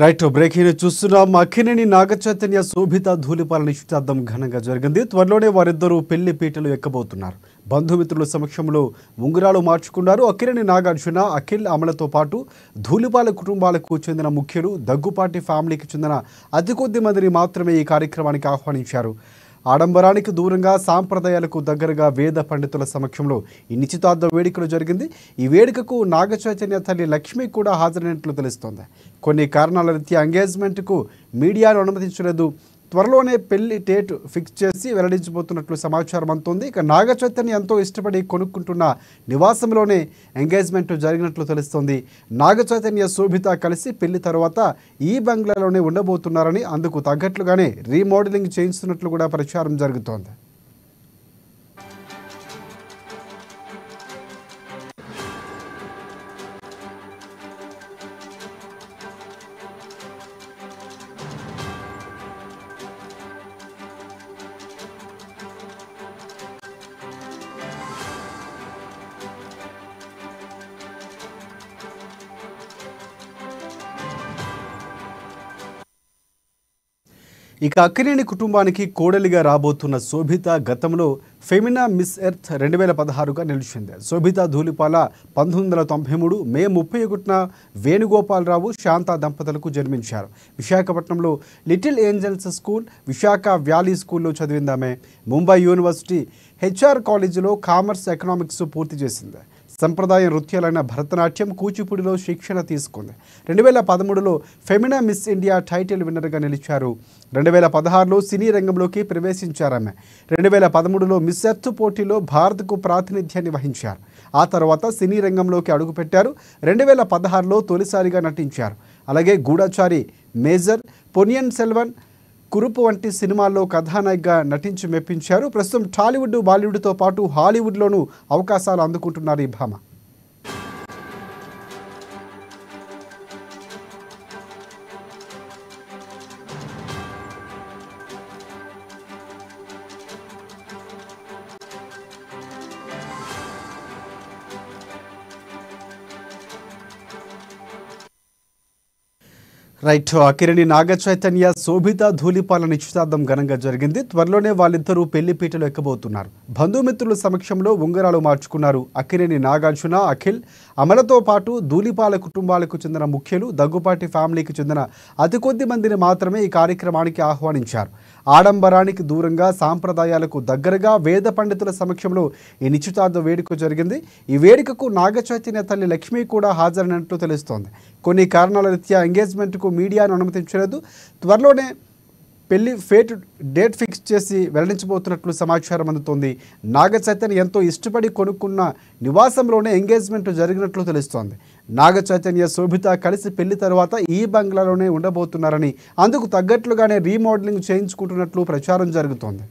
Right breaking చూస్తున్నాం. అక్కినేని నాగచైతన్య శోభిత ధూళిపాల నిశ్చితార్థం ఘనంగా జరిగింది. త్వరలోనే వారిద్దరూ పెళ్లి పీటలు ఎక్కబోతున్నారు. బంధుమిత్రుల సమక్షంలో ఉంగరాలు మార్చుకున్నారు. అక్కినేని నాగార్జున, అఖిల్, అమలతో పాటు ధూళిపాల కుటుంబాలకు చెందిన ముఖ్యులు, దగ్గుపాటి ఫ్యామిలీకి చెందిన అతి కొద్ది మందిని మాత్రమే ఈ కార్యక్రమానికి ఆహ్వానించారు. ఆడంబరానికి దూరంగా సాంప్రదాయాలకు దగ్గరగా వేద పండితుల సమక్షంలో ఈ నిశ్చితార్థ వేడుకలు జరిగింది. ఈ వేడుకకు నాగచైతన్య తల్లి లక్ష్మి కూడా హాజరైనట్లు తెలుస్తోంది. కొన్ని కారణాల రీత్యా ఎంగేజ్మెంట్కు మీడియాను అనుమతించలేదు. త్వరలోనే పెళ్లి డేట్ ఫిక్స్ చేసి వెల్లడించబోతున్నట్లు సమాచారం అందుతోంది. ఇక నాగచైతన్య ఎంతో ఇష్టపడి కొనుక్కుంటున్న నివాసంలోనే ఎంగేజ్మెంట్ జరిగినట్లు తెలుస్తోంది. నాగచైతన్య శోభిత కలిసి పెళ్లి తర్వాత ఈ బంగ్లాలోనే ఉండబోతున్నారని, అందుకు తగ్గట్లుగానే రీమోడలింగ్ చేయిస్తున్నట్లు కూడా ప్రచారం జరుగుతోంది. ఇక అక్కినేని కుటుంబానికి కోడలిగా రాబోతున్న శోభిత గతంలో ఫెమినా మిస్ ఎర్త్ 2016గా నిలిచింది. శోభిత ధూళిపాల 1993 మే 31న వేణుగోపాలరావు, శాంతా దంపతులకు జన్మించారు. విశాఖపట్నంలో little angels school, Visakha valley స్కూల్లో చదివిందామె. ముంబై యూనివర్సిటీ హెచ్ఆర్ కాలేజీలో కామర్స్ ఎకనామిక్స్ పూర్తి చేసింది. సంప్రదాయ నృత్యాలైన భరతనాట్యం, కూచిపూడిలో శిక్షణ తీసుకుంది. 2013లో ఫెమినా మిస్ ఇండియా టైటిల్ విన్నర్గా నిలిచారు. 2016లో సినీ రంగంలోకి ప్రవేశించారామె. 2013లో మిస్ ఎర్త్ పోటీలో భారత్కు ప్రాతినిధ్యాన్ని వహించారు. ఆ తర్వాత సినీ రంగంలోకి అడుగుపెట్టారు. 2016లో తొలిసారిగా నటించారు. అలాగే గూఢచారి, మేజర్, పొన్నియిన్ సెల్వన్, కురుపు వంటి సినిమాల్లో కథానాయికగా నటించి మెప్పించారు. ప్రస్తుతం టాలీవుడ్, బాలీవుడ్తో పాటు హాలీవుడ్లోనూ అవకాశాలు అందుకుంటున్నారు ఈ భామ. రైట్ అక్కినేని నాగచైతన్య శోభిత ధూళిపాల నిశ్చితార్థం ఘనంగా జరిగింది. త్వరలోనే వాళ్ళిద్దరూ పెళ్లి పీటలు ఎక్కబోతున్నారు. బంధుమిత్రుల సమక్షంలో ఉంగరాలు మార్చుకున్నారు. అక్కినేని నాగార్జున, అఖిల్, అమలతో పాటు ధూళిపాల కుటుంబాలకు చెందిన ముఖ్యులు, దగ్గుపాటి ఫ్యామిలీకి చెందిన అతి కొద్ది మందిని మాత్రమే ఈ కార్యక్రమానికి ఆహ్వానించారు. ఆడంబరానికి దూరంగా సాంప్రదాయాలకు దగ్గరగా వేద పండితుల సమక్షంలో ఈ నిశ్చితార్థ వేడుక జరిగింది. ఈ వేడుకకు నాగచైతన్య తల్లి లక్ష్మి కూడా హాజరైనట్లు తెలుస్తోంది. కొన్ని కారణాల రీత్యా ఎంగేజ్మెంట్కు మీడియాను అనుమతించలేదు. త్వరలోనే పెళ్లి డేట్ ఫిక్స్ చేసి వెల్లడించబోతున్నట్లు సమాచారం అందుతోంది. నాగచైతన్య ఎంతో ఇష్టపడి కొనుక్కున్న నివాసంలోనే ఎంగేజ్మెంట్ జరిగినట్లు తెలుస్తోంది. నాగచైతన్య శోభిత కలిసి పెళ్లి తర్వాత ఈ బంగ్లాలోనే ఉండబోతున్నారని, అందుకు తగ్గట్లుగానే రీమోడలింగ్ చేయించుకుంటున్నట్లు ప్రచారం జరుగుతోంది.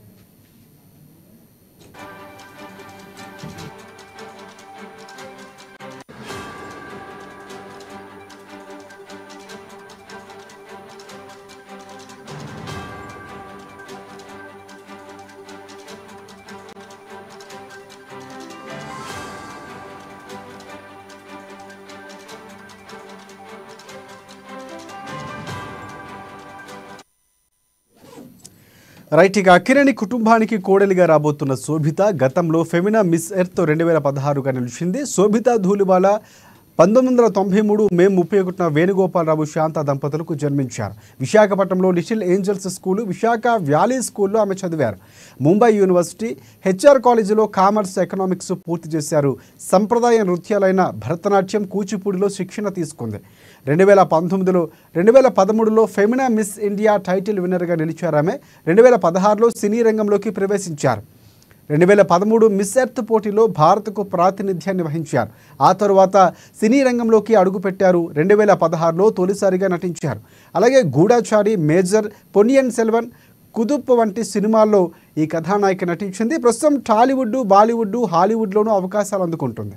రైట్ ఇక అక్కినేని కుటుంబానికి కోడలిగా రాబోతున్న శోభిత గతంలో ఫెమినా మిస్ ఎర్త్ 2016గా నిలిచింది. శోభిత ధూళిపాల 1993 మే 31న వేణుగోపాలరావు, శాంతా దంపతులకు జన్మించారు. విశాఖపట్నంలో little angels school, Visakha valley స్కూల్లో ఆమె చదివారు. ముంబై యూనివర్సిటీ హెచ్ఆర్ కాలేజీలో కామర్స్ ఎకనామిక్స్ పూర్తి చేశారు. సంప్రదాయ నృత్యాలైన భరతనాట్యం, కూచిపూడిలో శిక్షణ తీసుకుంది. 2013లో ఫెమినా మిస్ ఇండియా టైటిల్ విన్నర్గా నిలిచారామె. 2016లో సినీ రంగంలోకి ప్రవేశించారు. 2013 మిస్ ఎర్త్ పోటీలో భారత్కు ప్రాతినిధ్యాన్ని వహించారు. ఆ తరువాత సినీ రంగంలోకి అడుగుపెట్టారు. 2016లో తొలిసారిగా నటించారు. అలాగే గూఢచారి, మేజర్, పొన్నియిన్ సెల్వన్, కుదుప్ వంటి సినిమాల్లో ఈ కథానాయిక నటించింది. ప్రస్తుతం టాలీవుడ్, బాలీవుడ్, హాలీవుడ్లోనూ అవకాశాలు అందుకుంటుంది.